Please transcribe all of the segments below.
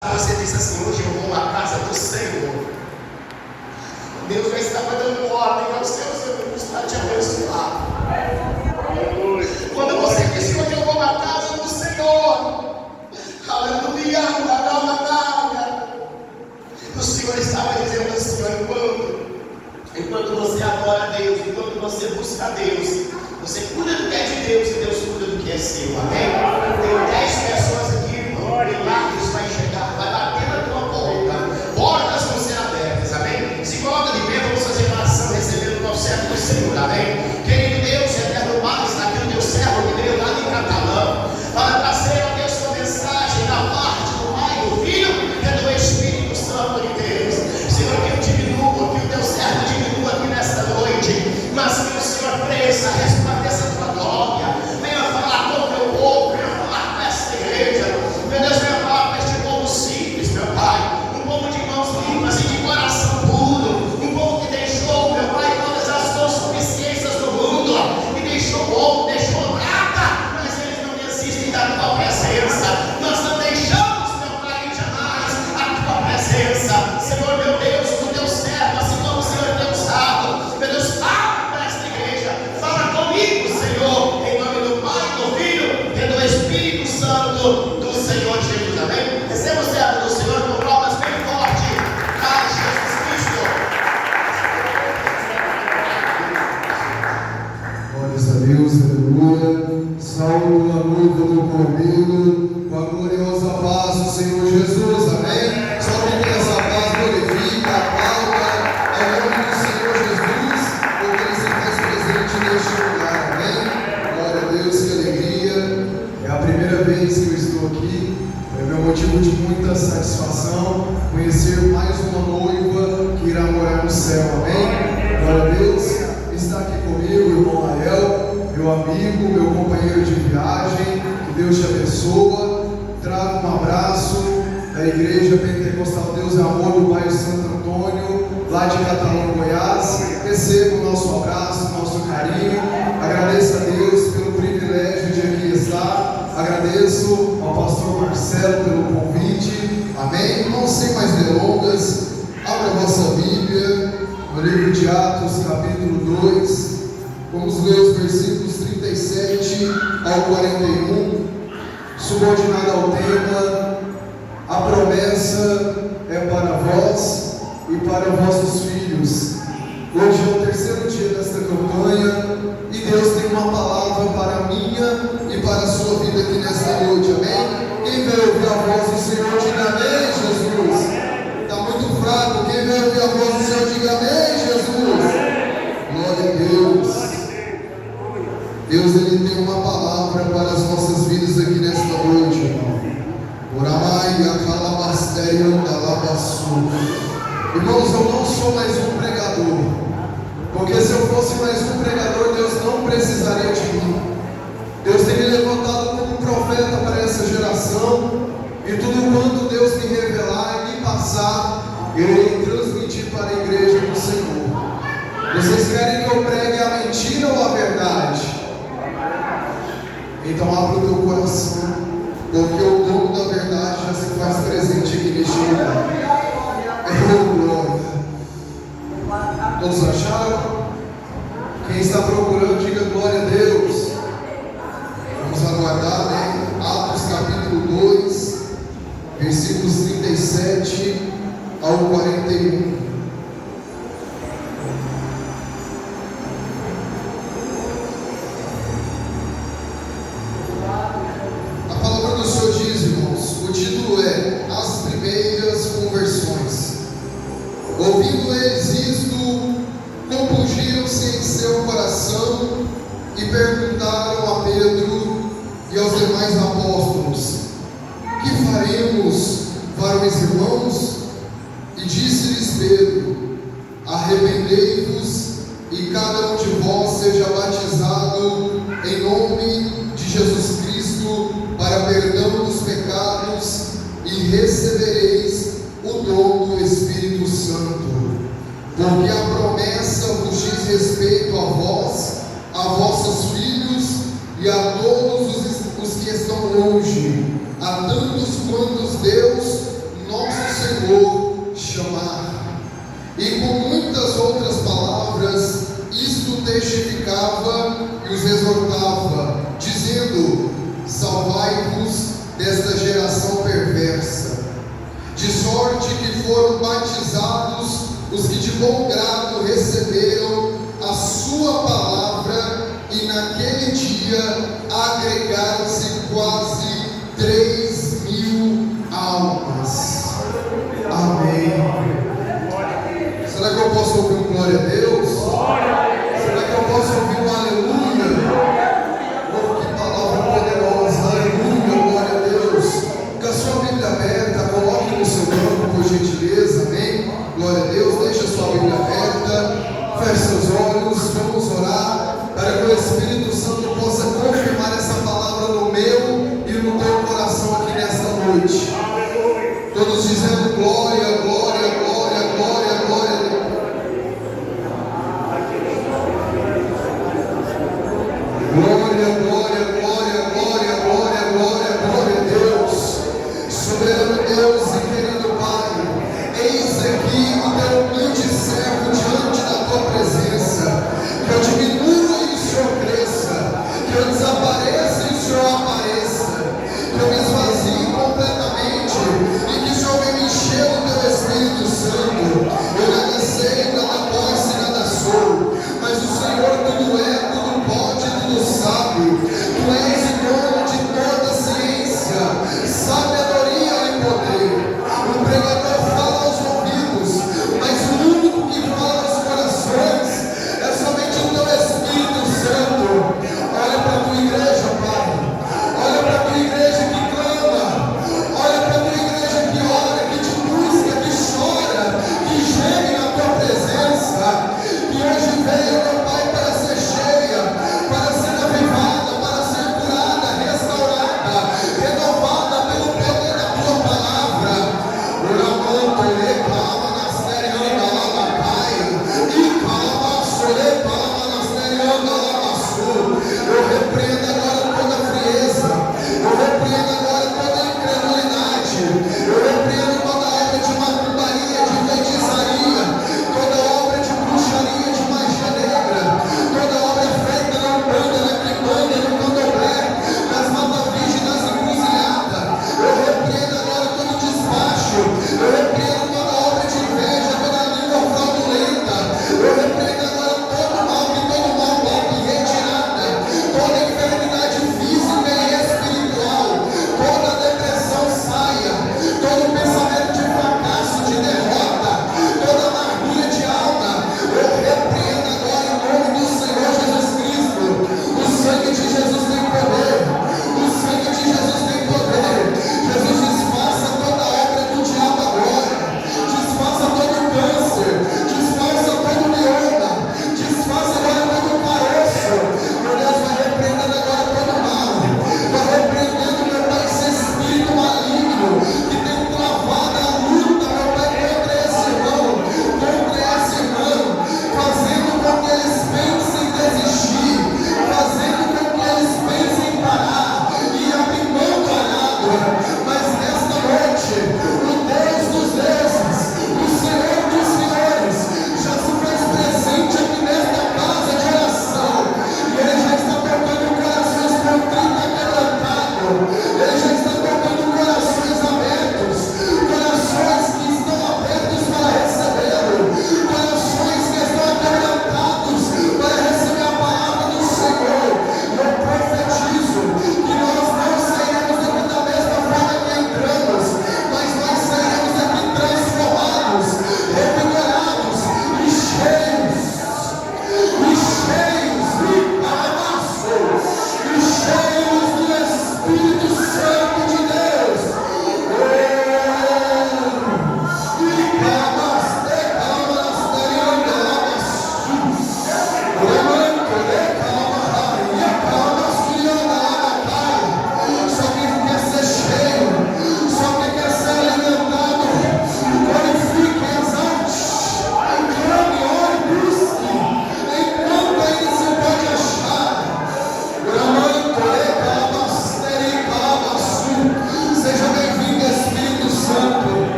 Você disse assim: hoje eu vou à casa do Senhor. Deus já estava dando ordem aos seus irmãos para te abençoar. Quando você disse: hoje eu vou à casa do Senhor, aleluia, o Senhor estava dizendo assim: enquanto você adora a Deus, enquanto você busca a Deus, você cuida do que é de Deus e Deus cuida do que é seu. Amém? Tem 10 pessoas aqui, irmão, milagres vai chegar, vai bater na tua porta, portas vão ser abertas. Amém? Se coloca de pé, vamos fazer oração recebendo o nosso servo do Senhor. Amém? Querido Deus, eterno Pai, está aqui o teu servo que veio lá em Catalão para trazer a Deus sua mensagem da parte do Pai, do Filho e do Espírito Santo de Deus. Senhor, que eu diminua, que o teu servo diminua aqui nesta noite, mas que o Senhor cresça, resplandeça a tua glória. Venha falar com o teu povo, venha falar com esta igreja. Meu Deus, venha falar com este povo simples, meu Pai. Um povo de mãos limpas e de coração puro. Um povo que deixou, meu Pai, todas as consuficiências do mundo. E deixou ouro, deixou prata, mas eles não desistem da tua presença. Nós não deixamos, meu Pai, jamais a tua presença. Senhor, meu Deus, o teu servo, assim como o Senhor tem usado. Meu Deus, fala para esta igreja. Fala comigo, Senhor, em nome do Pai, do Filho e do Espírito Santo do Senhor Jesus. Amém? Receba o servo do Senhor com palmas bem forte a Jesus Cristo. Glórias a Deus, aleluia. Saúde a noiva do Cordeiro, com a gloriosa paz do Senhor Jesus, amém? Só quem tem essa paz glorifica, aplauda, é o nome do Senhor Jesus, porque Ele se faz presente neste lugar, amém? Glória a Deus, que alegria. É a primeira vez que eu estou aqui, é meu motivo de muita satisfação conhecer mais uma noiva que irá morar no céu, amém? Glória a Deus. Está aqui comigo o irmão Lael, meu amigo, meu companheiro de viagem, que Deus te abençoa. Trago um abraço da Igreja Pentecostal Deus é Amor do bairro Santo Antônio, lá de Catalão, Goiás. Receba o nosso abraço, o nosso carinho. Agradeço a Deus pelo privilégio de aqui estar. Agradeço ao pastor Marcelo pelo convite. Amém? Não sem mais delongas, abra a vossa Bíblia no livro de Atos, capítulo 2, vamos ler os versículos 37 ao 41, subordinado ao tema: a promessa é para vós e para vossos filhos. Hoje é o terceiro dia desta campanha e Deus tem uma palavra para a minha e para a sua vida aqui nesta noite, amém? Quem veio ouvir a voz do Senhor, diga amém, Jesus. Está muito fraco. Quem veio ouvir a voz do Senhor, diga amém, Jesus. Glória a Deus. Deus, Ele tem uma palavra para as nossas vidas aqui nesta noite, irmão. Irmãos, eu não sou mais um pregador, porque se eu fosse mais um pregador, Deus não precisaria de mim. Deus tem me levantado como um profeta para essa geração, e tudo quanto Deus me revelar e me passar, eu irei transmitir para a igreja do Senhor. Vocês querem que eu pregue a mentira ou a verdade? Então abra o teu coração, porque o dono da verdade já se faz presente aqui neste lugar. Glória. Todos acharam? Quem está procurando, diga glória a Deus. Vamos aguardar, né? Atos capítulo 2, versículos 37 ao 41. A palavra do Senhor diz, irmãos, o título é As Primeiras Conversões. Ouvindo eles isto, compungiram-se em seu coração e perguntaram a Pedro e aos demais apóstolos: que faremos, varões irmãos? E disse-lhes Pedro: arrependei-vos e cada um de vós seja batizado em nome de Jesus Cristo para perdão dos pecados, e recebereis o dom do Espírito Santo, porque a promessa vos diz respeito a vós, a vossos filhos e a todos os que estão longe, a tantos quantos Deus for chamar. E com muitas outras palavras, isto testificava e os exortava, dizendo: salvai-vos desta geração perversa. De sorte que foram batizados os que de bom grado receberam a sua palavra, e naquele dia agregaram-se quase 3.000 almas. Amém. Será que eu posso ouvir um glória a Deus? Será que eu posso ouvir um aleluia? Oh, que palavra poderosa! Aleluia, glória a Deus! Com a sua Bíblia aberta, coloque no seu banco, por gentileza, amém? Glória a Deus, deixe a sua Bíblia aberta, feche seus olhos, vamos orar, para que o Espírito Santo possa confirmar essa palavra no meu e no teu coração aqui nesta noite. Todos dizendo glória, glória, glória, glória, glória. Glória, glória, glória, glória, glória, glória, glória a Deus. Soberano Deus e querido Pai, eis aqui o teu humilde servo diante da tua presença. Que eu diminua e o Senhor cresça, que eu desapareça e o Senhor apareça, que eu me esvazie completamente e que o Senhor venha me encher do teu Espírito Santo. Eu nada sei, nada posso e nada sou, mas o Senhor tudo é, tudo pode, tudo sabe. Tu és o dono de toda ciência, sabedoria e poder. O pregador fala aos ouvidos, mas o único que fala aos corações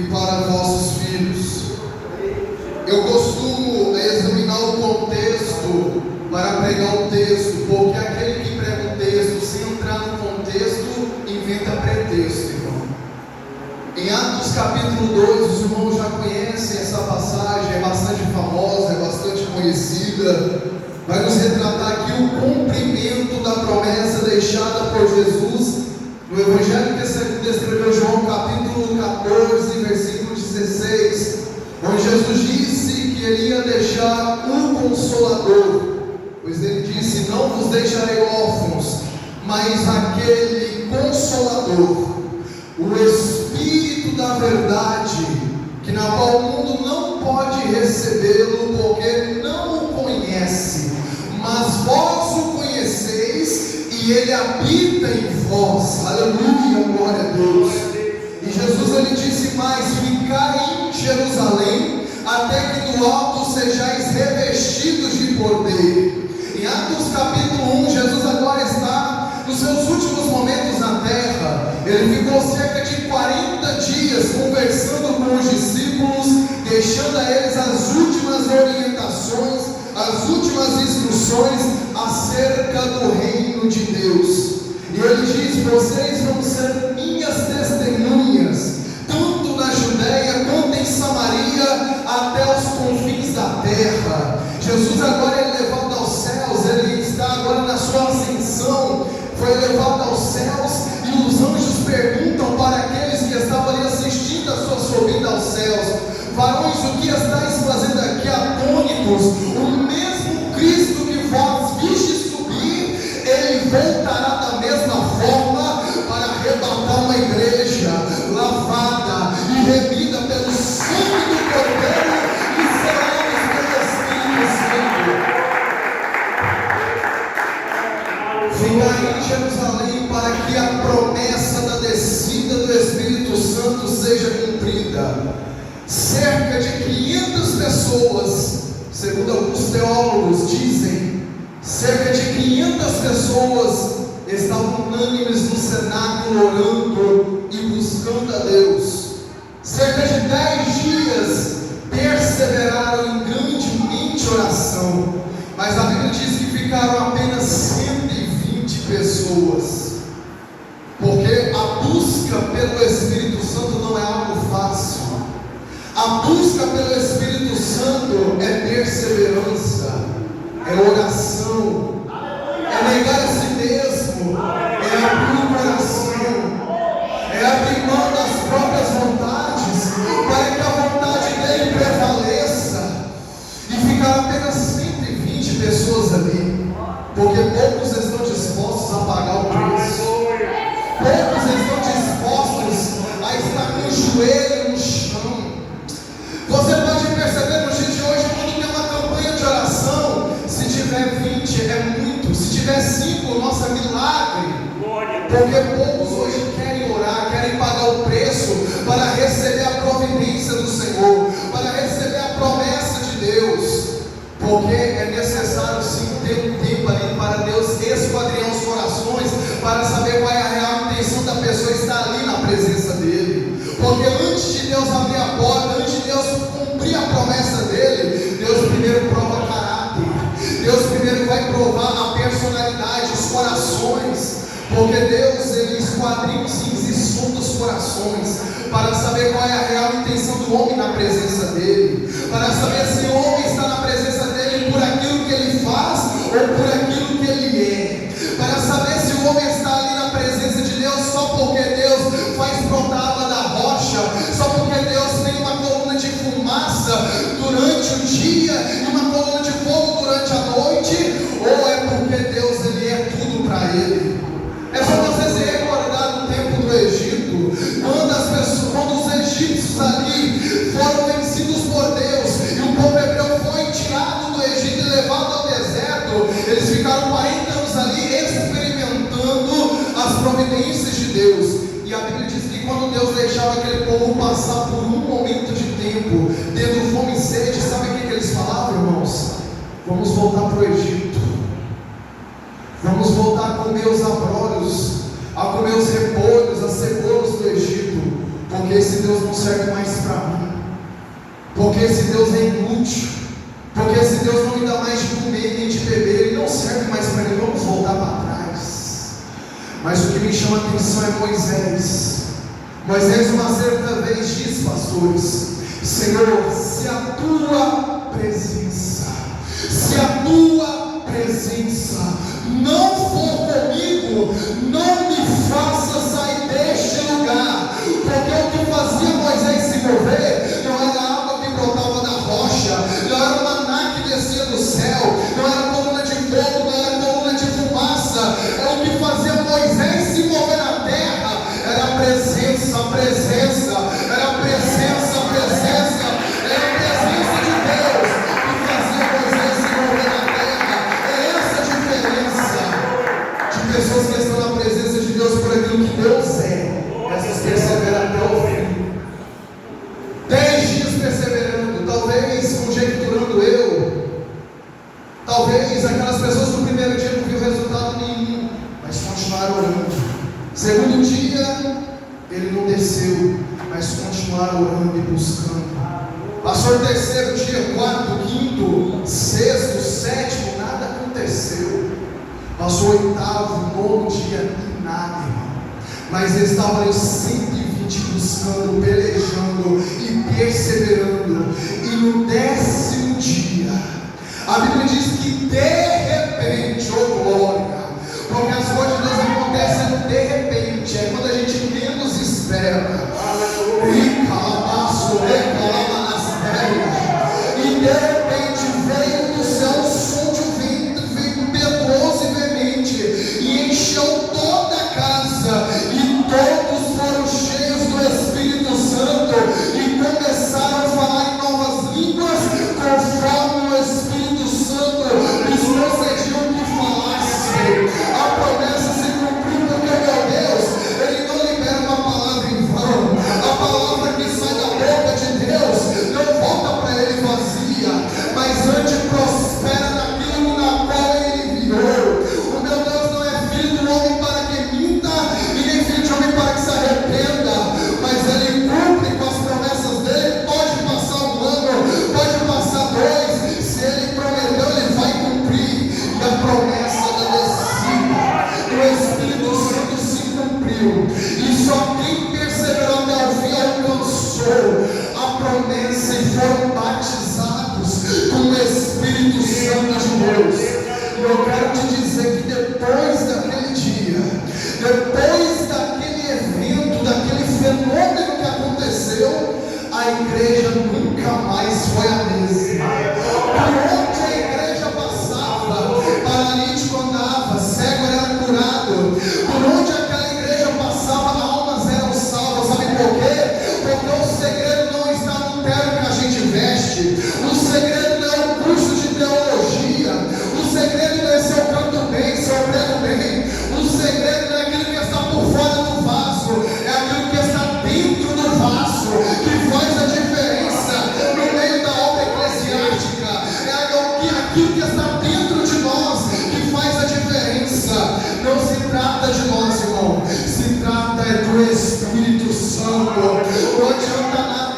para vossos filhos. Eu costumo examinar o contexto para pregar o texto, porque aquele que prega um texto sem entrar no contexto inventa pretexto, irmão. Em Atos capítulo 2, os irmãos já conhecem essa passagem, é bastante famosa, é bastante conhecida. Vai nos retratar aqui o cumprimento da promessa deixada por Jesus no Evangelho que segundo escreveu João, capítulo 14, versículo 16, onde Jesus disse que ele ia deixar um Consolador, pois ele disse: não vos deixarei órfãos, mas aquele Consolador, o Espírito da verdade, que na qual o mundo não pode recebê-lo, porque não o conhece, mas vós o conheceis, e ele habita em vós. Aleluia, glória a Deus. E Jesus ele disse mais: ficai em Jerusalém, até que do alto sejais revestidos de poder. Em Atos capítulo 1, Jesus agora está nos seus últimos momentos na terra. Ele ficou cerca de 40 dias conversando com os discípulos, deixando a eles as últimas orientações, as últimas instruções acerca do reino de Deus. E ele diz: vocês vão ser minhas testemunhas, tanto na Judéia quanto em Samaria, até os confins da terra. Jesus agora é levado aos céus, ele está agora na sua ascensão, foi levado aos céus, e os anjos perguntam para aqueles que estavam ali assistindo a sua subida aos céus: varões, o que estáis fazendo aqui atônitos? O mesmo Cristo que vós vistes subir, ele voltará da mesma forma para arrebatar uma igreja lavada e remida pelo sangue do Cordeiro e selados pelo Espírito Santo. Ficai em Jerusalém para que a promessa da descida do Espírito Santo seja cumprida. Cerca de 500 pessoas, segundo alguns teólogos dizem, cerca de 500 pessoas estavam unânimes no cenáculo orando e buscando a Deus. Cerca de 10 dias perseveraram em grandemente oração, mas a Bíblia diz que ficaram apenas 120 pessoas, porque a busca pelo Espírito Santo não é algo fácil. A busca pelo Espírito Santo é perseverança, é oração, é negar a si mesmo, é abrir o coração, é abrir mão das próprias vontades, para que a vontade dele prevaleça. E ficar apenas 120 pessoas ali, porque poucos estão dispostos a pagar o preço, poucos estão dispostos a estar com o joelho no chão. Você pode perceber nos dias de hoje, quando tem uma campanha de oração, se tiver 20 é muito, se tiver 5, nossa, milagre. Porque poucos hoje querem orar, querem pagar o preço para receber a providência do Senhor, para receber a promessa de Deus. Porque é necessário sim ter um tempo ali para Deus esquadrinhar os corações, para saber qual é a real intenção da pessoa estar ali na presença dele. Porque antes de Deus abrir a porta, antes de Deus cumprir a promessa dele, Deus primeiro prova caráter, Deus primeiro vai provar a personalidade, os corações. Porque Deus, ele esquadrinha os rins e sonda os corações, para saber qual é a real intenção do homem na presença dele, para saber se o homem está na presença dele por aquilo que ele faz ou por aquilo que ele é, para saber se o homem está ali na presença de Deus só porque Deus faz brotar água da rocha, só porque Deus tem uma coluna de fumaça durante o dia e uma coluna de fogo durante a noite, ou é porque Deus, ele é tudo para ele. É só você se recordar do tempo do Egito, quando os egípcios ali foram vencidos por Deus, e o povo hebreu foi tirado do Egito e levado ao deserto. Eles ficaram 40 anos ali experimentando as providências de Deus. E a Bíblia diz que quando Deus deixava aquele povo passar por um momento de tempo, tendo fome e sede, sabe o que eles falavam, irmãos? Vamos voltar para o Egito. Vamos voltar a comer os abrólios, a comer os repolhos, as cebolas do Egito, porque esse Deus não serve mais para mim, porque esse Deus é inútil, porque esse Deus não me dá mais de comer nem de beber, Ele não serve mais para mim, vamos voltar para trás. Mas o que me chama a atenção é Moisés. Moisés uma certa vez diz, pastores: Senhor, se a tua presença não for comigo, não me faça sair deste lugar. Porque o que fazia Moisés se mover não era a água que brotava da rocha, não era o maná que descia do céu, não era coluna de fogo, não era coluna de fumaça. O que fazia Moisés se mover na terra era a presença, a presença, era a presença, a presença, era a presença de Deus que fazia Moisés se mover na terra. É essa a diferença de pessoas que estão na presença de Deus por aquilo que Deus é. Essas perseveram até o fim. 10 dias perseverando, talvez conjecturando talvez aquelas pessoas no primeiro dia não viram resultado nenhum, mas continuaram orando. Segundo dia, ele não desceu, mas continuaram orando e buscando. Passou o terceiro dia, quarto, quinto, sexto, sétimo, nada aconteceu. Passou o oitavo, nono dia e nada, irmão. Mas eles estavam ali 120 buscando, pelejando e perseverando. E no 10º dia, a Bíblia diz que de repente, oh glória, porque as coisas de Deus acontecem de repente, é quando a gente menos espera. E de repente veio do céu um som de um vento impetuoso e veemente, e encheu toda a casa, e todos foram cheios do Espírito Santo, e começaram a falar em novas línguas, conforme o Espírito Santo lhes concediam que falassem. A promessa se cumpriu, porque meu Deus, Ele não libera uma palavra em vão. A palavra que sai da boca de Deus não volta para Ele vazia, mas antes prospera naquilo na qual Ele enviou. O meu Deus não é filho do homem para que minta, e nem filho de homem para que se arrependa, mas Ele cumpre com as promessas dEle. Pode passar um ano, pode passar 2, se Ele prometeu, Ele vai cumprir. E a promessa da descida do Espírito Santo se cumpriu, e só quem perseverou até o fim alcançou a promessa e foram batizados com o Espírito Santo de Deus. E eu quero te dizer que depois daquele dia, depois daquele evento, daquele fenômeno que aconteceu, a igreja nunca mais foi a mesma. Por onde a igreja passava, paralítico andava, cego era curado. Por onde aquela igreja passava, almas eram salvas. Sabe por quê? Porque o segredo não está no terno que a gente veste, o segredo não é o curso de teologia, o segredo não é se eu canto bem, se eu prego bem, o segredo não é aquilo que está por fora do vaso, é aquilo que está dentro do vaso que faz a diferença no meio da obra eclesiástica. É aquilo que está dentro de nós que faz a diferença. Não se trata de nós, irmão, se trata do Espírito Santo. Não adianta nada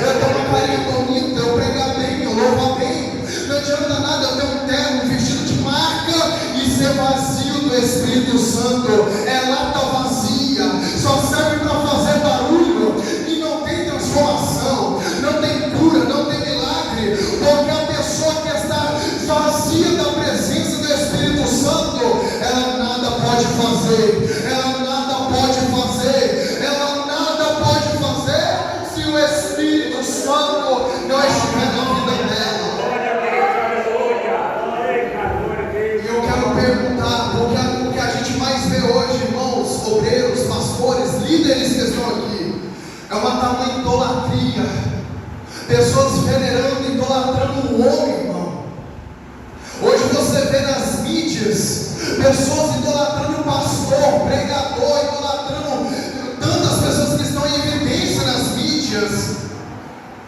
eu ter uma carinha bonita, eu pregar bem, eu louvar bem. Não adianta nada eu ter um terno, um vestido de marca e ser vazio do Espírito Santo. É lata vazia, só serve para fazer barulho e não tem transformação, não tem cura, não tem milagre. Porque a pessoa que está vazia da presença do Espírito Santo, ela nada pode fazer, ela nada pode fazer, ela nada pode fazer se o Espírito Santo não estiver na vida dela. E eu quero perguntar, porque o que a gente mais vê hoje, irmãos, obreiros, pastores, líderes que estão aqui, é uma tamanha idolatria. Pessoas venerando, idolatrando o homem, irmão. Hoje você vê nas mídias pessoas idolatrando o pastor, pregador, idolatrando tantas pessoas que estão em evidência nas mídias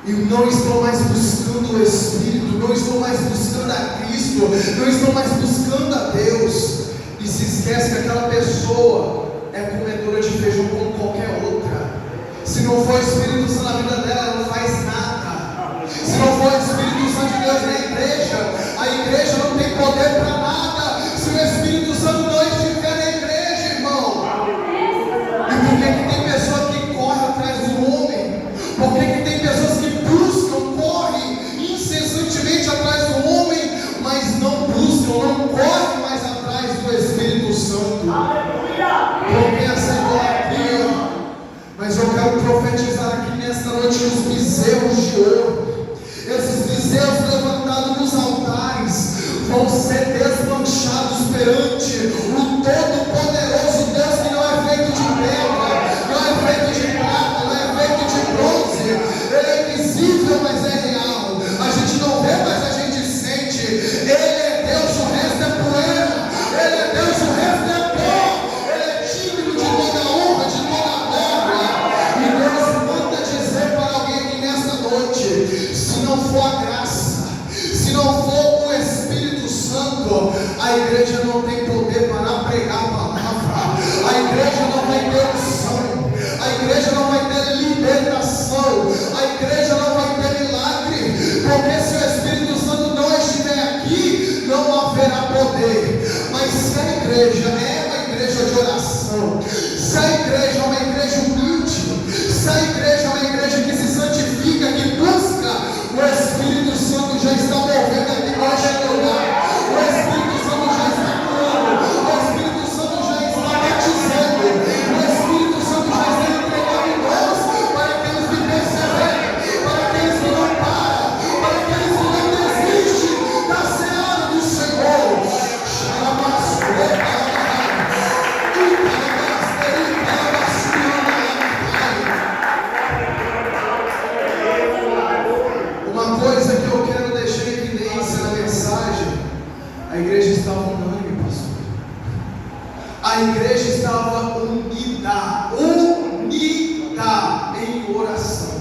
e não estão mais buscando o Espírito, não estão mais buscando a Cristo, não estão mais buscando a Deus, e se esquece que aquela pessoa é comedora de feijão como qualquer outra. Se não for o Espírito Santo na vida dela, ela não faz nada. Se não for o Espírito Santo de Deus na igreja, a igreja não tem poder para nada. Se o Espírito Santo não estiver na igreja, irmão. E por que tem pessoa que corre atrás do homem? Por que tem pessoas que buscam, correm incessantemente atrás do homem, mas não buscam, não correm mais atrás do Espírito Santo? Porque essa idolatria. Mas eu quero profetizar aqui nesta noite que os bezerros de ouro, esses bezerros levantados nos altares, vão ser desmanchados perante o Todo-Poderoso Deus, que não é feito de pedra, não é feito de prata, não é feito de bronze. Ele é invisível, mas é real. A gente não vê, mas a gente sente. Ele é Deus, o resto é poeira. Ele é Deus, o resto é pó. Ele é digno de toda honra, de toda glória. E Deus manda dizer para alguém aqui nesta noite: se não for a graça, se não for o Espírito Santo, a igreja não tem poder para pregar a palavra. A igreja não vai ter unção. A igreja não vai ter libertação. A igreja não vai ter milagre. Porque se o Espírito Santo não estiver aqui, não haverá poder. Mas se a igreja é uma igreja de oração, se a igreja é uma igreja humilde, se a igreja é uma igreja que se santifica, que busca, o Espírito Santo já está movendo aqui para chegar. O Espírito Santo já está curando. O Espírito Santo já está batizando. O Espírito Santo já está entregando dons para aqueles que perseveram, para aqueles que não param, para aqueles que não desistem da seara do Senhor. Uma coisa que eu quero deixar em evidência na mensagem: a igreja estava unânime, pastor. A igreja estava unida em oração.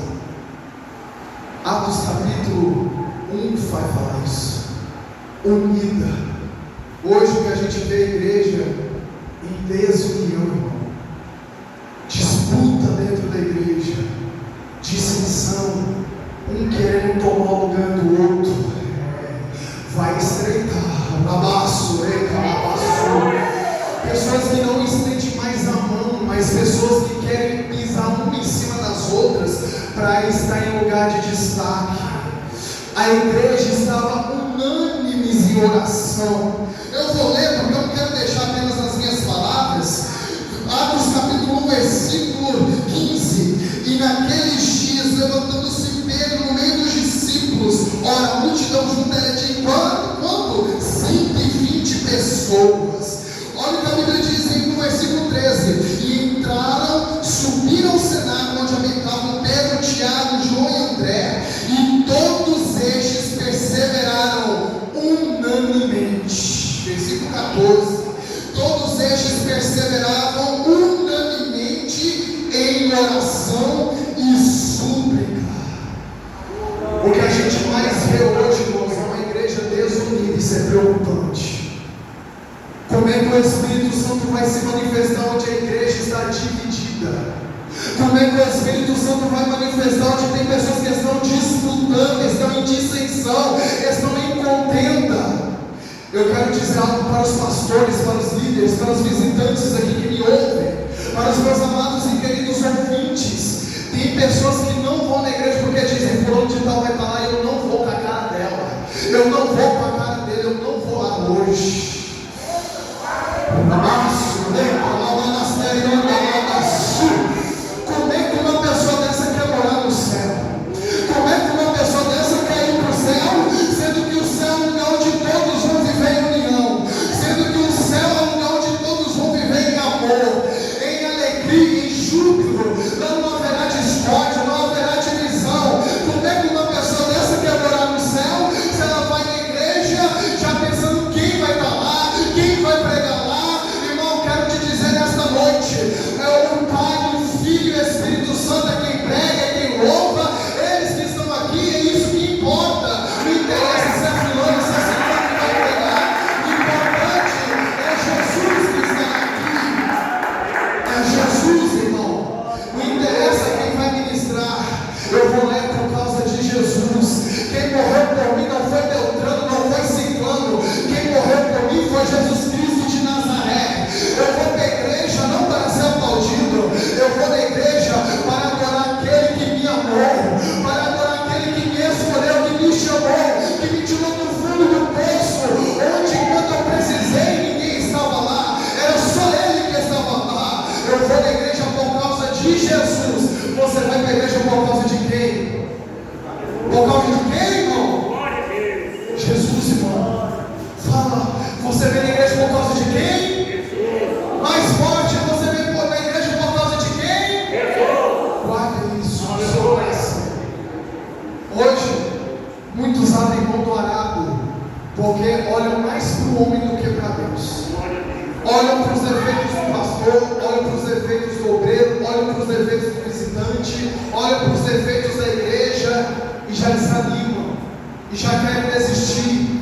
Atos capítulo 1 vai falar isso. Unida. Hoje o que a gente vê a igreja em desunião, irmão. Disputa dentro da igreja, dissensão, um querendo tomar o lugar do outro. Vai estreitar. Pessoas que não estendem mais a mão, mas pessoas que querem pisar uma em cima das outras para estar em lugar de destaque. A igreja estava unânimes em oração. Eu vou ler porque eu não quero deixar apenas nas minhas palavras. Atos capítulo 1, versículo 15. E naqueles dias, levantando-se Pedro no meio dos discípulos, ora, a multidão junta era de quanto? 120 pessoas. Olha o que a Bíblia diz no versículo 13. E entraram, subiram ao cenáculo onde habitavam Pedro, Tiago, João e André, e todos estes perseveraram unanimemente. Versículo 14. Todos estes perseveravam unanimemente em oração e súplica. O que a gente mais vê hoje, irmãos, é uma igreja desunida. Isso é preocupante. Como é que o Espírito Santo vai se manifestar onde a igreja está dividida? Como é que o Espírito Santo vai manifestar onde tem pessoas que estão disputando, estão em dissensão, estão em contenda? Eu quero dizer algo para os pastores, para os líderes, para os visitantes aqui que me ouvem, para os meus amados e queridos ouvintes. Tem pessoas que não vão na igreja porque dizem: fulano de tal vai estar lá e eu não vou com a cara dela, eu não vou com a cara dele, eu não vou lá hoje. Como é que uma pessoa dessa quer morar no céu? Como é que uma pessoa dessa quer ir para o céu, sendo que o céu é um lugar onde todos vão viver em união, sendo que o céu é um lugar onde todos vão viver em amor, em alegria, em júbilo? Não haverá discórdia, não haverá divisão. para o homem do que para Deus. Olham para os defeitos do pastor, olham para os defeitos do obreiro, olham para os defeitos do visitante, olham para os defeitos da igreja e já desanimam, e já querem desistir.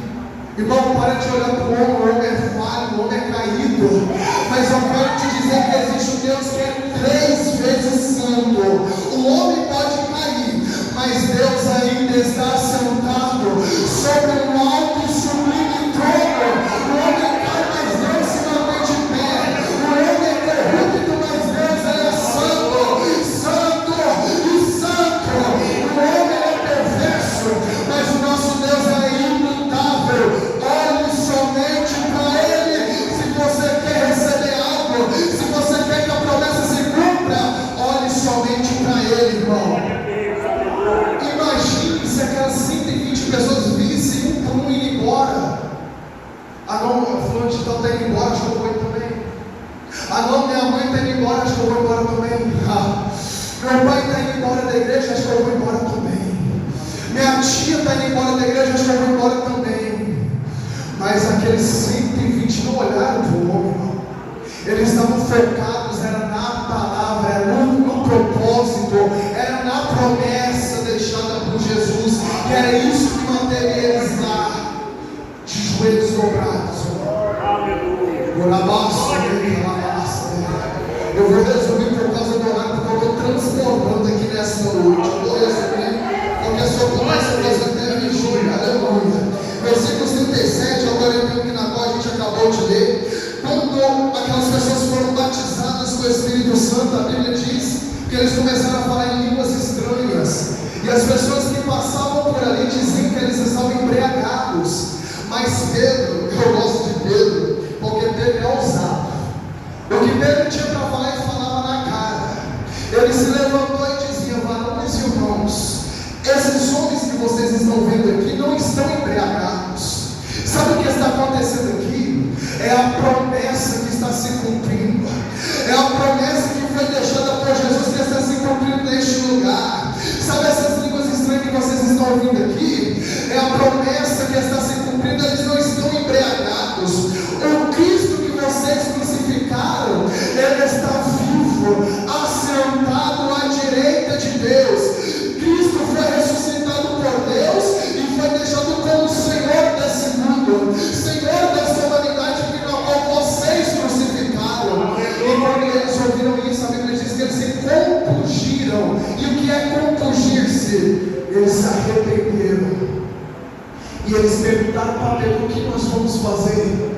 Irmão, para de olhar para o homem é falho, o homem é caído, mas eu quero te dizer que existe um Deus que é 3 vezes santo. O homem pode cair, mas Deus ainda está sentado sobre um alto e sublime trono. O homem cai, mas Deus se mantém de pé. O homem é corrupto, mas Deus é santo, santo e santo. O homem é perverso, mas o nosso Deus é imutável. Olhe somente para Ele. Se você quer receber algo, se você quer que a promessa se cumpra, olhe somente para Ele, irmão. Imagine se aquelas 120 pessoas vissem um por um ir embora. Ah não, fulano de tal está indo embora, acho que eu vou também. Ah não, minha mãe está indo embora, acho que eu vou embora também. Meu pai está indo embora da igreja, acho que eu vou embora também. Minha tia está indo embora da igreja, acho que eu vou embora também. Mas aqueles 120 não olharam para o homem, irmão. Eles estavam focados, era na palavra, era no propósito, era na promessa deixada por Jesus, e era isso que manteve eles lá, de joelhos dobrados. Eu vou resumir por causa do horário, porque eu estou transformando aqui nessa noite. Eu vou resumir, porque a sua promessa faz até vigília, aleluia. Versículos 37, agora eu tenho que na qual a gente acabou de ler. Quando aquelas pessoas foram batizadas com o Espírito Santo, a Bíblia diz que eles começaram a falar em línguas estranhas, e as pessoas que passavam por ali diziam que eles estavam embriagados. Mas Pedro, eu gosto de Pedro, porque Pedro é ousado. O que Pedro tinha para falar, ele falava na cara. Ele se levantou e dizia: varões e irmãos, esses homens que vocês estão vendo aqui não estão embriagados. Sabe o que está acontecendo aqui? É a promessa que está se cumprindo. É a promessa que foi deixada por Jesus que está se cumprindo neste lugar. Sabe essas línguas estranhas que vocês estão ouvindo aqui? É a promessa que está se cumprindo. Eles não estão embriagados. O Cristo que vocês crucificaram, Ele está vivo, assentado à direita de Deus. Cristo foi ressuscitado por Deus e foi deixado como Senhor desse mundo, Senhor dessa humanidade que na qual vocês crucificaram. E quando eles ouviram isso, a Bíblia diz que eles se compungiram. E o que é compungir-se? Eles se arrependeram. E eles perguntaram para Pedro: o que nós vamos fazer?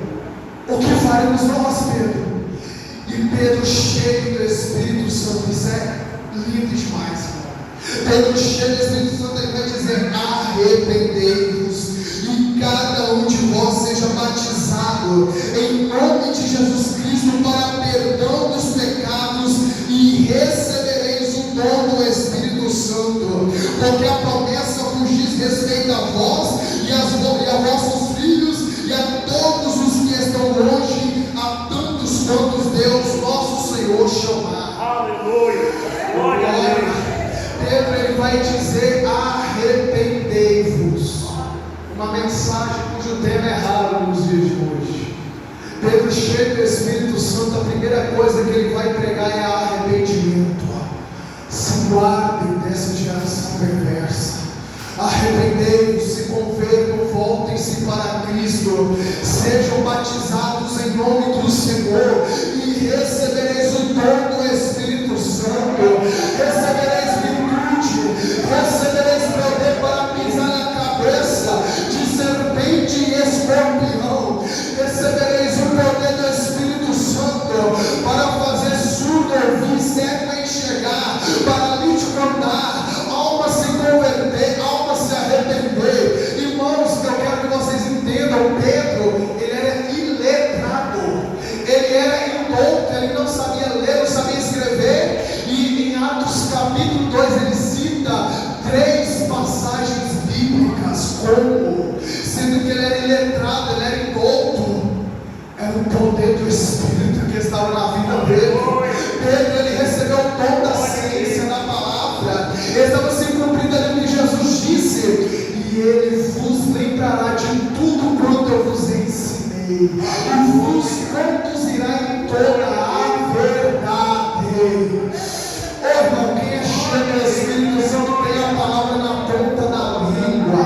O que faremos nós, Pedro? E Pedro, cheio do Espírito Santo, isso é lindo demais, irmão. Pedro, cheio do Espírito Santo, ele vai dizer: arrependei-vos, e cada um de vós seja batizado em nome de Jesus Cristo para perdão dos pecados, e recebereis o dom do Espírito Santo, porque a promessa vos diz respeito a vós e a vossos filhos e a todos os que estão longe, a tantos quantos Deus nosso Senhor chamar. Aleluia. Glória a Deus. Pedro, ele vai dizer: arrependei-vos. Uma mensagem cujo tema é raro nos dias de hoje. Pedro, cheio do Espírito Santo, a primeira coisa que ele vai pregar é arrependimento. Se guardem dessa geração perversa. Arrependei-vos, se convertam, voltem-se para Cristo, sejam batizados em nome do Senhor e recebereis o dom do Espírito Santo, recebereis virtude, recebereis poder para pisar na cabeça de serpente e escorpião, recebereis o poder do Espírito Santo para fazer surdo ouvir, cego enxergar, paralítico andar, alma se converter, alma se arrepender. Irmãos, eu quero que vocês entendam, Pedro, ele era iletrado, ele era indouto, ele não sabia ler, não sabia escrever, e em Atos capítulo 2 ele cita 3 passagens bíblicas, como, sendo que ele era iletrado, ele era indouto, era o poder do Espírito que estava na vida dele. Pedro, ele recebeu o dom da ciência, da palavra, estava se cumprindo ali o que Jesus disse: e ele vos lembrará de tudo quanto eu vos ensinei. e vos conduzirá em toda a verdade. Irmão, quem é cheio do Espírito Santo tem a palavra na ponta da língua.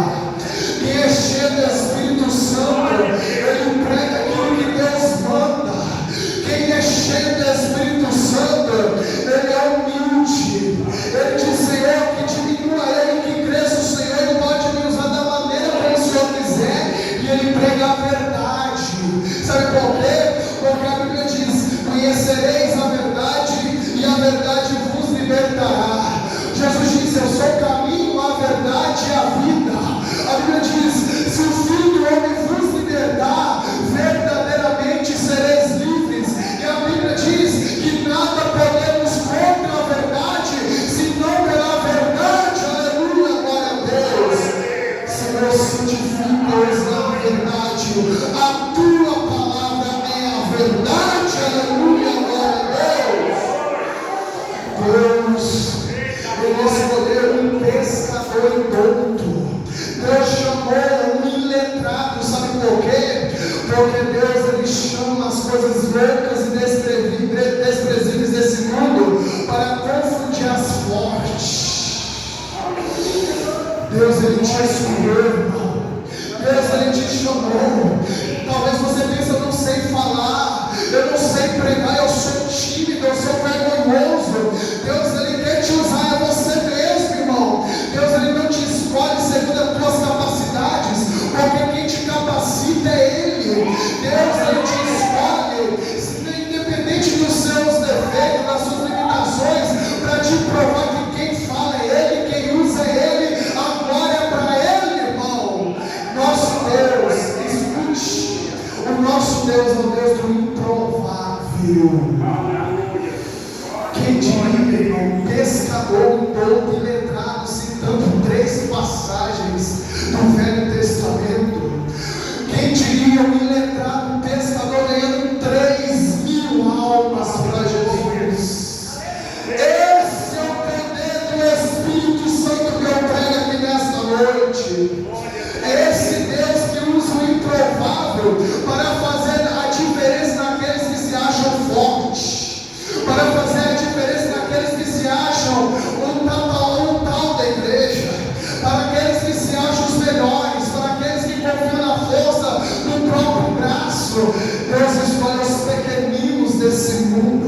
Quem é cheio do Espírito Santo, ele prega aquilo que Deus manda. Quem é cheio do Espírito Santo, ele é humilde. Ele diz: Senhor, que diminua ele, que cresça o Senhor. Ele pode me usar da maneira como o Senhor quiser. E ele prega a verdade. Sabe por quê? Porque a Bíblia diz: conhecereis a verdade, e a verdade vos libertará. Jesus disse: eu sou o caminho, a verdade e a vida. A Bíblia diz: se o Filho do Homem vos libertar, verdadeiramente sereis livres. E a Bíblia diz que nada podemos contra a verdade, senão pela verdade. Aleluia, glória a Deus. Senhor, santifica-os na verdade. A tua palavra é a verdade. Aleluia, glória a Deus. Ele escolheu um pescador indouto. Deus chamou um iletrado. Sabe por quê? Porque Deus, ele chama as coisas loucas e desprezíveis desse mundo para confundir as fortes. Deus, ele te escolheu, irmão. Deus, ele te chamou. Talvez você pense: eu não sei falar, eu não sei pregar, eu sou tímido, eu sou vergonhoso. Deus, ele quer te usar, é você mesmo, irmão. Deus, ele não te escolhe segundo as tuas capacidades, porque quem te capacita é ele. Deus, ele te escolhe independente dos seus defeitos, das suas limitações, para te provar que quem fala é ele, quem usa é ele, a glória é para ele, irmão. Nosso Deus, escute, o nosso Deus é o Deus do improvável. Quem diria, irmão, pescador indouto e letrado, citando 3 passagens do Velho Testamento. Quem diria, um iletrado, um pescador ganhando 3.000 almas para Jesus. Esse é o poder do Espírito Santo que eu prego aqui nesta noite. Esse Deus que usa o improvável para fazer a diferença naqueles que se acham fortes, para fazer a diferença naqueles que se acham um tal da igreja, para aqueles que se acham os melhores, para aqueles que confiam na força do próprio braço. Deus escolhe os pequeninos desse mundo.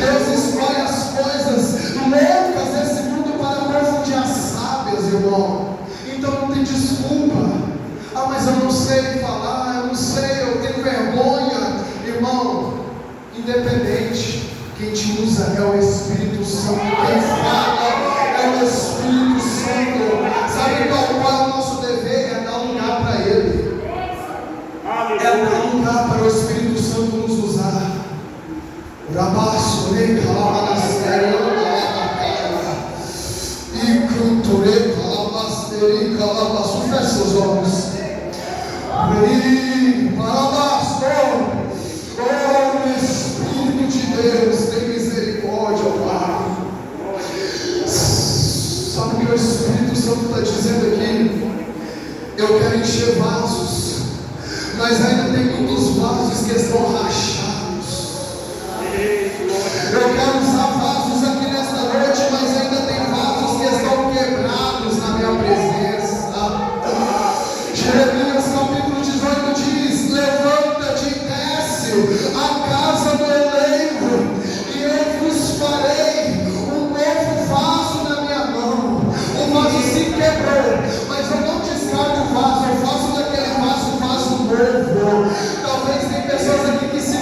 Deus escolhe as coisas loucas desse mundo para confundir as sábias, irmão. Então não tem desculpa. Ah, mas eu não sei falar, eu não sei, eu tenho vergonha. Irmão, independente, quem te usa é o Espírito Santo. Quem fala é o Espírito Santo. Sabe qual é o nosso dever? É dar lugar para Ele. É dar lugar para o Espírito Santo nos usar. Rabaço, rei, calabasteri, e cantorei, calabasteri, calabaço. Feche seus olhos. Rei, calabastor. Oh, Espírito de Deus, tem misericórdia, Pai. Sabe o que o Espírito Santo está dizendo aqui? Eu quero encher vasos, mas ainda tem muitos vasos que estão rachados. Eu quero usar vasos aqui nesta noite, mas ainda tem vasos que estão quebrados na minha presença. Jeremias capítulo 18 diz: levanta-te e desce a casa do oleiro, e eu vos farei um novo vaso na minha mão. O vaso se quebrou, mas eu não descarto o vaso, eu faço daquele vaso um vaso novo. Talvez tem pessoas aqui que se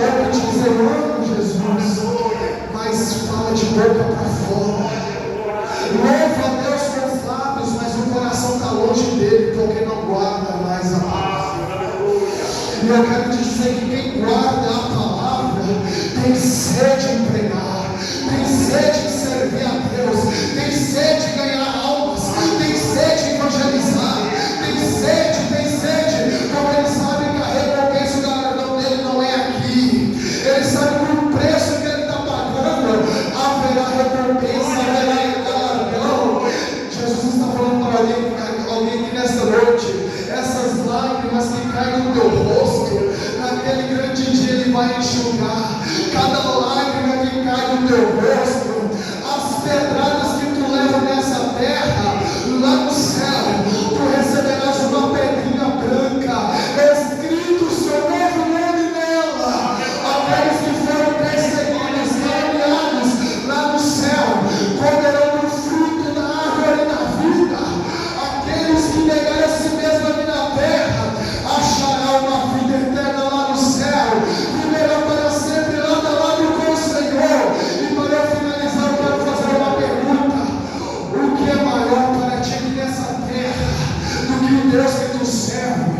boca e diz: eu amo Jesus, mas fala de boca para fora. Louva a Deus com os lábios, mas o coração está longe dele, porque não guarda mais a palavra. E eu quero te dizer que quem guarda a palavra tem sede em pregar, tem sede em servir a Deus, tem sede em ganhar almas, tem sede em evangelizar, tem sede, como ele sabe que a recompensa, o galardão dele não é aqui. Ele sabe que o preço que ele está pagando haverá recompensa, haverá galardão. Jesus está falando para alguém que nesta noite, essas lágrimas que caem no teu rosto, naquele grande dia ele vai enxugar. Cada lágrima que cai no teu rosto, as pedradas que tu leva nessa terra, lá no céu, tu receberás uma pedrinha branca, escrito o seu novo nome nela. Aqueles que foram perseguidos, caluniados lá no céu, comerão do fruto da árvore da vida. Aqueles que negaram a si mesmo aqui na terra, acharão uma vida eterna lá no céu, viverão para sempre lado a lado com o Senhor. E para eu finalizar, eu quero fazer uma pergunta: o que é maior para ti nessa terra do que o Deus que tu serve?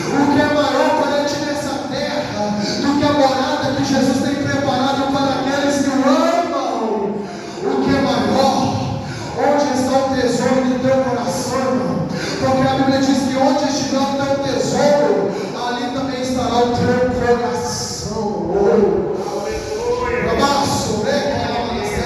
O que é maior para ti nessa terra do que a morada que Jesus tem preparado para aqueles que o amam? O que é maior? Onde está o tesouro do teu coração, irmão? Porque a Bíblia diz que onde estiver o teu tesouro, ali também estará o teu coração.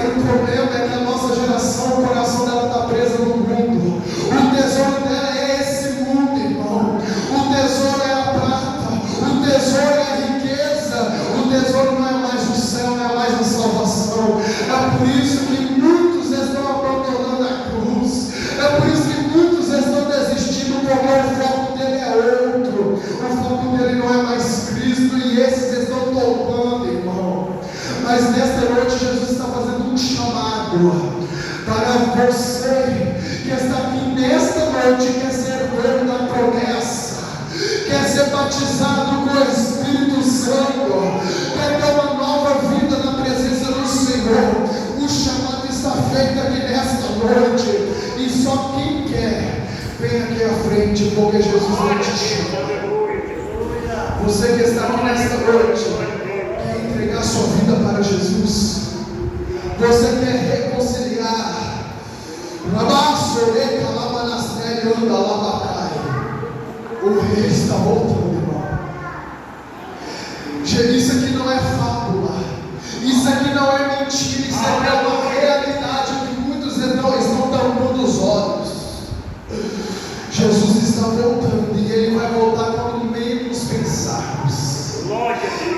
O problema é que a nossa geração, o coração dela está preso no mundo. O tesouro dela é esse mundo, irmão. O tesouro é a prata, o tesouro é a riqueza, o tesouro não é mais o céu, não é mais a salvação. É por isso que muitos estão abandonando a cruz. É por isso que muitos estão desistindo, porque o foco dele é outro. O foco dele não é mais Cristo, e esses estão tombando, irmão. Mas nesta noite Jesus está fazendo um chamado para você que está aqui nesta noite, quer ser dono da promessa, quer ser batizado com o Espírito Santo, quer ter uma nova vida na presença do Senhor. O chamado está feito aqui nesta noite, e só quem quer, vem aqui à frente, porque Jesus vai te chamar. Você que está aqui nesta noite, quer entregar sua vida para Jesus, você quer reconciliar, o rei está voltando, irmão. Isso aqui não é fábula, isso aqui não é mentira, isso aqui é uma realidade que muitos estão tampando os olhos. Jesus está voltando, e ele vai voltar quando menos pensarmos.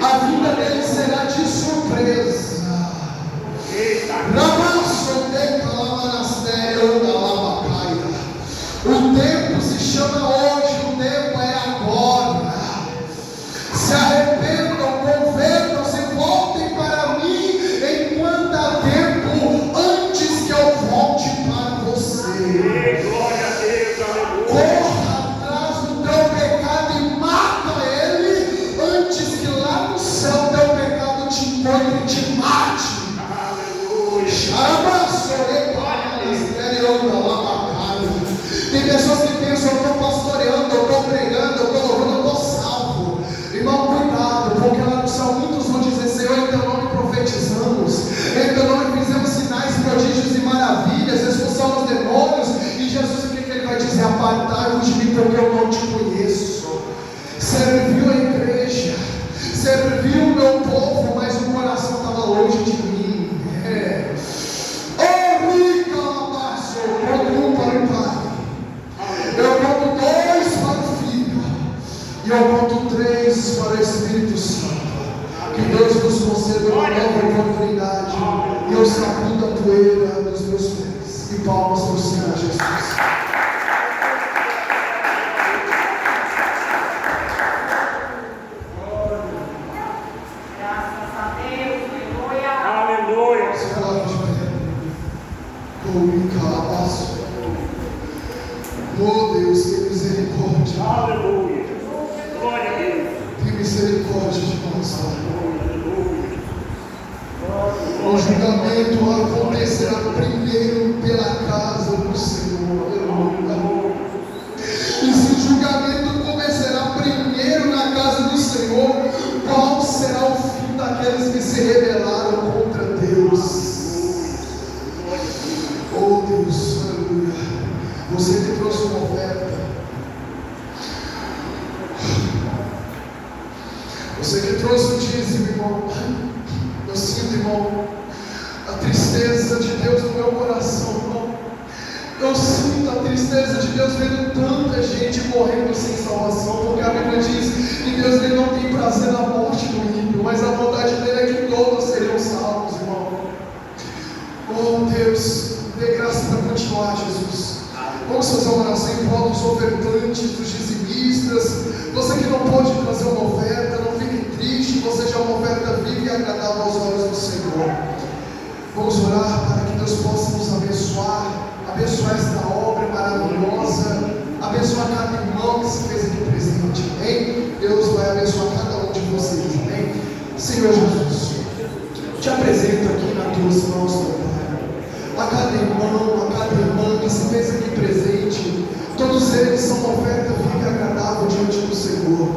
A vida dele será de surpresa. O tempo se chama hoje, o tempo é agora. Se arrependam, convertam-se, voltem para mim enquanto há tempo, antes que eu volte para você. Corra atrás do teu pecado e mata ele, antes que lá no céu teu pecado te encontre e te mate. Tem pessoas que pensam: eu estou pastoreando, eu estou pregando, eu estou louvando, eu estou salvo. Irmão, cuidado, porque lá no céu muitos vão dizer: Senhor, em teu nome profetizamos, em teu nome fizemos sinais, prodígios e maravilhas, expulsamos demônios. E Jesus, o que ele vai dizer? Apartai-vos de mim, porque eu não te conheço. Serviu a igreja, serviu o meu povo, mas o coração estava longe de mim. Eu conto 1 para o Pai, eu conto 2 para o Filho, e eu conto 3 para o Espírito Santo. Que Deus nos conceda uma nova oportunidade, e eu sacudo a poeira dos meus pés. E palmas para o Senhor Jesus. Oh Deus, tem misericórdia. Aleluia. Glória a Deus. Tem misericórdia de nós, Pai. julgamento acontecerá primeiro pela casa do Senhor. Aleluia. E se o julgamento começará primeiro na casa do Senhor, qual será o fim daqueles que se rebelaram contra Deus? Oh Deus, aleluia. Você que trouxe uma oferta, você que trouxe o dízimo, irmão, eu sinto, irmão, a tristeza de Deus no meu coração, irmão. Eu sinto a tristeza de Deus vendo tanta gente morrendo sem salvação, porque a Bíblia diz que Deus ele não tem prazer na morte do ímpio, mas a vontade dele é que todos seriam salvos, irmão. Oh Deus, dê graça para continuar, Jesus. Vamos fazer uma oração em prol dos ofertantes, dos dizimistas. Você que não pode trazer uma oferta, não fique triste, você já é uma oferta viva e agradável aos olhos do Senhor. Vamos orar para que Deus possa nos abençoar esta obra maravilhosa, abençoar cada irmão que se fez aqui presente, amém? Deus vai abençoar cada um de vocês, amém? Senhor Jesus, te apresento aqui nas tuas mãos, meu Pai, a cada irmão, a cada irmã que se fez aqui presente, todos eles são uma oferta viva e agradável diante do Senhor.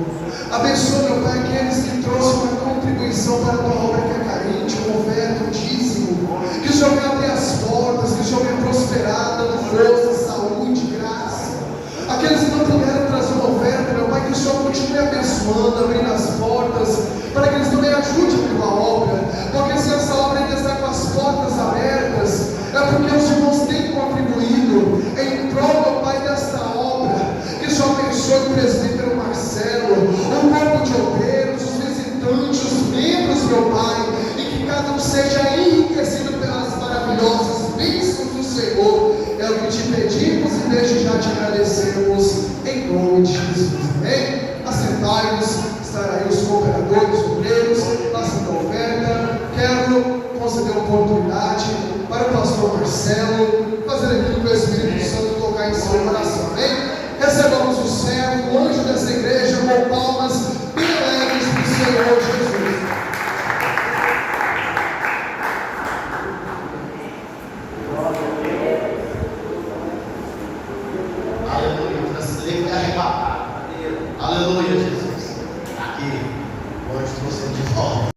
Abençoa, meu Pai, aqueles que trouxeram uma contribuição para a tua obra que é carente, uma oferta, um dízimo, que o Senhor venha abrir as portas, que o Senhor venha prosperar, dando força, saúde, graça. Aqueles que não puderam trazer uma oferta, meu Pai, que o Senhor continue abençoando, abrindo as portas, para que eles também ajudem a tua obra, porque se essa obra ainda está com as portas abertas, é porque os irmãos têm contribuído em prol, meu Pai, desta obra. Que o Senhor abençoe o presbítero Marcelo, o corpo de obreiros, os visitantes, os membros, meu Pai, e que cada um seja enriquecido pelas maravilhosas bênçãos do Senhor. É o que te pedimos e desde já te agradecemos, em nome de Jesus, amém? Assentai-vos, estarão aí os cooperadores, obreiros, passando a oferta. Quero conceder oportunidade para o pastor Marcelo fazer aquilo que o Espírito Santo tocar em seu coração, amém? Recebamos o servo, o anjo dessa igreja, com palmas bem alegres para o Senhor Jesus. Aleluia, Francisco é arrebatado. Aleluia, Jesus. Aqui, o anjo trouxe de volta.